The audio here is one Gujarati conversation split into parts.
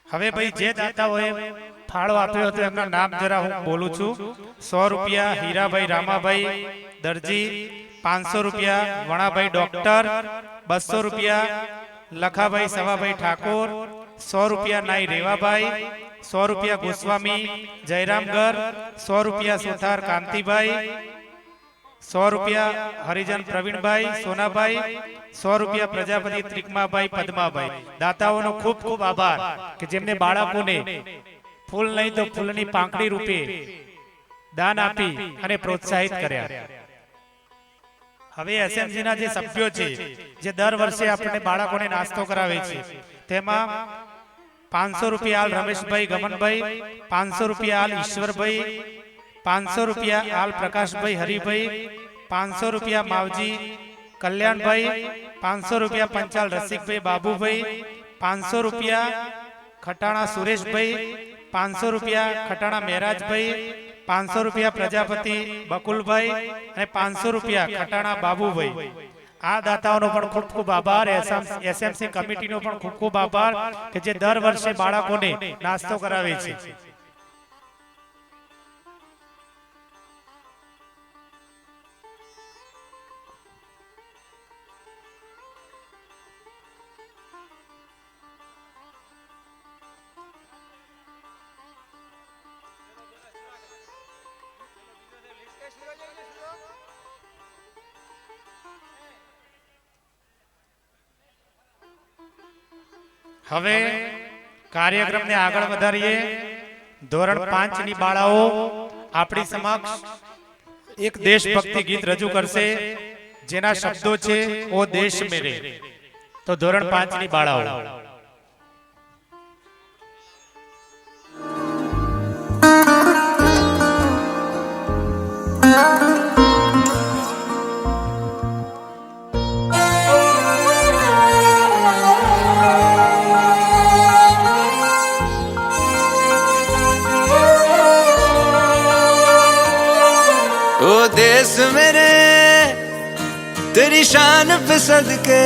હવે ભાઈ જે દાતાઓએ ફાળો આપ્યો હતો એમના નામ જરા હું બોલું છું। 100 રૂપિયા હીરાભાઈ રામાભાઈ દરજી, 500 રૂપિયા વણાભાઈ ડોક્ટર, 200 રૂપિયા લખાભાઈ સવાભાઈ ઠાકોર, 100 રૂપિયા નાઈ રેવાભાઈ, 100 રૂપિયા ગોસ્વામી જયરામગર, 100 રૂપિયા સુથાર કાંતિભાઈ, 100 રૂપિયા હરિજન પ્રવીણભાઈ સોનાભાઈ, 100 રૂપિયા પ્રજાપતિ ત્રિકમાભાઈ પદ્માભાઈ। દાતાઓનો ખૂબ ખૂબ આભાર કે જેમને બાળકોને ફૂલ નહીં તો ફૂલની પાંખડી રૂપે દાન આપી અને પ્રોત્સાહિત કર્યા। હવે એસએમસી ના જે સભ્યો છે જે દર વર્ષે આપણે બાળકોને નાસ્તો કરાવે છે તેમાં 500 રૂપિયા આલ રમેશભાઈ ગમનભાઈ, 500 રૂપિયા આલ ઈશ્વરભાઈ, 500 રૂપિયા આલ પ્રકાશભાઈ હરિભાઈ, 500 રૂપિયા માવજી કલ્યાણભાઈ, 500 રૂપિયા પંચાલ રસિકભાઈ બાબુભાઈ, 500 રૂપિયા ખટાણા સુરેશભાઈ, 500 રૂપિયા ખટાણા મહેરાજભાઈ, 500 રૂપિયા પ્રજાપતિ બકુલભાઈ અને 500 રૂપિયા ખટાણા બાબુભાઈ। આ દાતાઓનો પણ ખૂબ ખૂબ આભાર। એસએમસી કમિટીનો પણ ખૂબ ખૂબ આભાર કે જે દર વર્ષે બાળકોને નાસ્તો કરાવે છે। હવે કાર્યક્રમને આગળ વધારીએ। ધોરણ 5 ની બાળાઓ આપણી સમક્ષ એક દેશભક્તિ ગીત રજૂ કરશે જેના શબ્દો છે ઓ દેશ મેરે। તો ધોરણ 5 ની બાળાઓ ओ देश मेरे तेरी शान पे सदके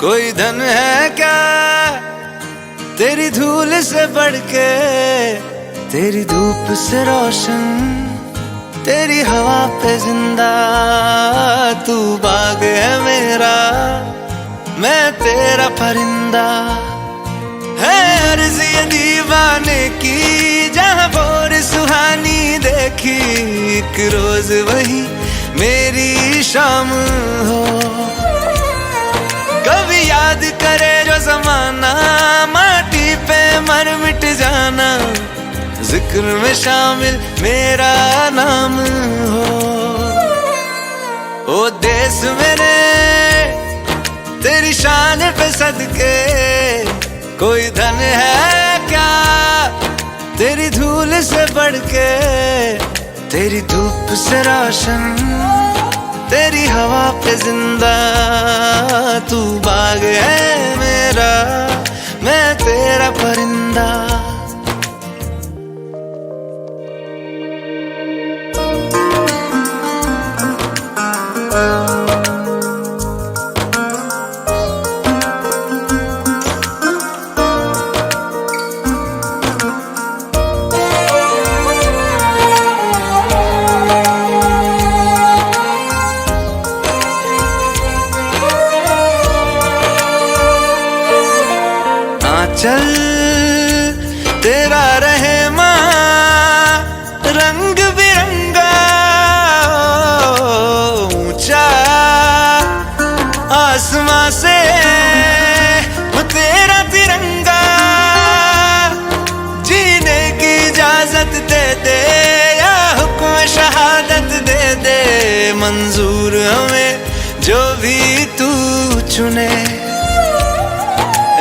कोई धन है क्या तेरी धूल से बढ़ के, तेरी धूप से रोशन तेरी हवा पे जिंदा। तू बाग है मेरा मैं तेरा परिंदा, है अर्ज़ ये दीवाने की जहाँ भोर सुहानी देखी। एक रोज वही मेरी शाम हो, कभी याद करे जो जमाना माटी पे मर मिट जाना। जिक्र में शामिल मेरा नाम हो। ओ देश मेरे तेरी शान पे सदके कोई धन है क्या तेरी धूल से बढ़ के, तेरी धूप से रोशन तेरी हवा पे जिंदा। तू बाग है मेरा मैं तेरा परिंदा। चल तेरा रहे माँ रंग बिरंगा, ऊंचा आसमां से तेरा तिरंगा। जीने की इजाजत दे दे या हुक्म शहादत दे दे, मंजूर हमें जो भी तू चुने।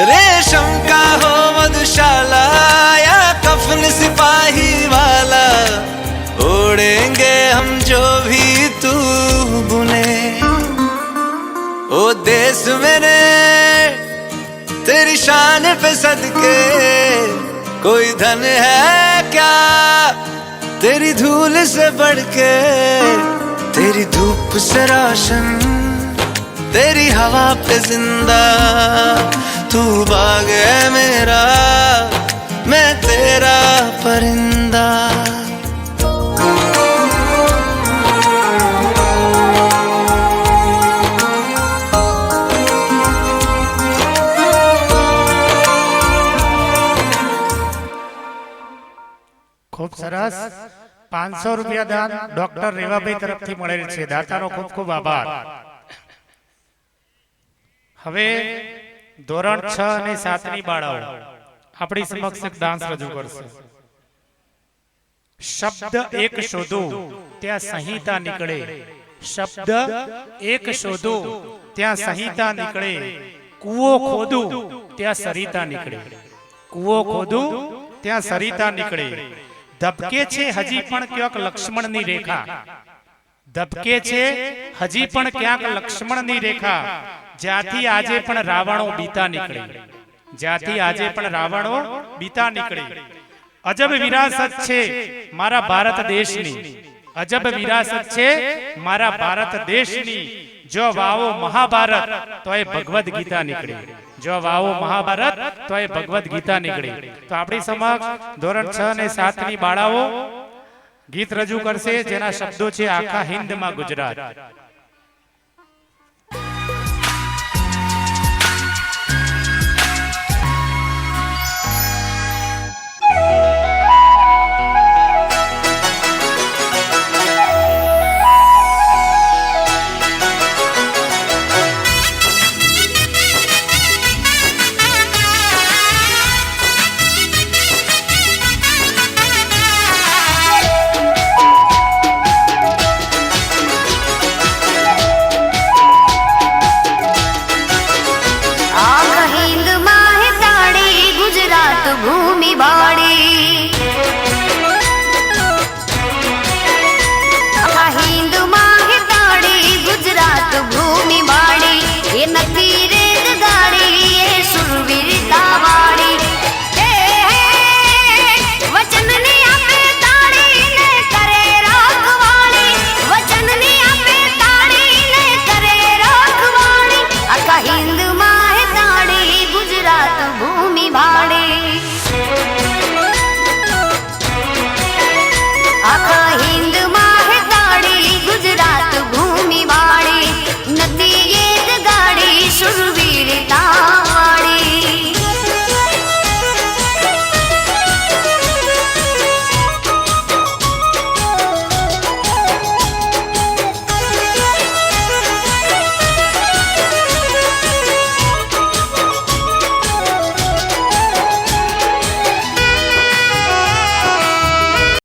रेशम का हो मधुशाला या कफन सिपाही वाला, ओढ़ेंगे हम जो भी तू बुने। ओ देश मेरे तेरी शान पे सदके कोई धन है क्या तेरी धूल से बढ़ के, तेरी धूप से रोशन तेरी हवा पे जिंदा, तू बाग है मेरा, मैं तेरा परिंदा। ખૂબ સરસ. 500 રૂપિયા દાન ડોક્ટર રેવાભાઈ તરફથી મળેલ છે. દાતાનો ખૂબ ખૂબ આભાર. હવે ધોરણ 6 અને 7 ની બાળાઓ આપણી સમક્ષ એક ડાન્સ રજૂ કરશે. શબ્દ એક શોધો ત્યાં સંહિતા નીકળે, શબ્દ એક શોધો ત્યાં સંહિતા નીકળે, કૂવો ખોદું ત્યાં સરિતા નીકળે, કૂવો ખોદું ત્યાં સરિતા નીકળે. ધબકે છે હજી પણ ક્યાંક લક્ષ્મણની રેખા, ધબકે છે હજી પણ ક્યાંક લક્ષ્મણની રેખા, જ્યાંથી આજે પણ રાવણો બીતા નીકળે, જ્યાંથી આજે પણ રાવણો બીતા નીકળે. અજબ વિરાસત છે મારા ભારત દેશની, અજબ વિરાસત છે મારા ભારત દેશની, જો વાવો મહાભારત તો એ ભગવદ ગીતા નીકળે, જો વાવો મહાભારત તો એ ભગવદ ગીતા નીકળે. તો આપણી સમક્ષ ધોરણ 6 અને 7 ની બાળાઓ ગીત રજૂ કરશે જેના શબ્દો છે આખા હિન્દમાં ગુજરાત.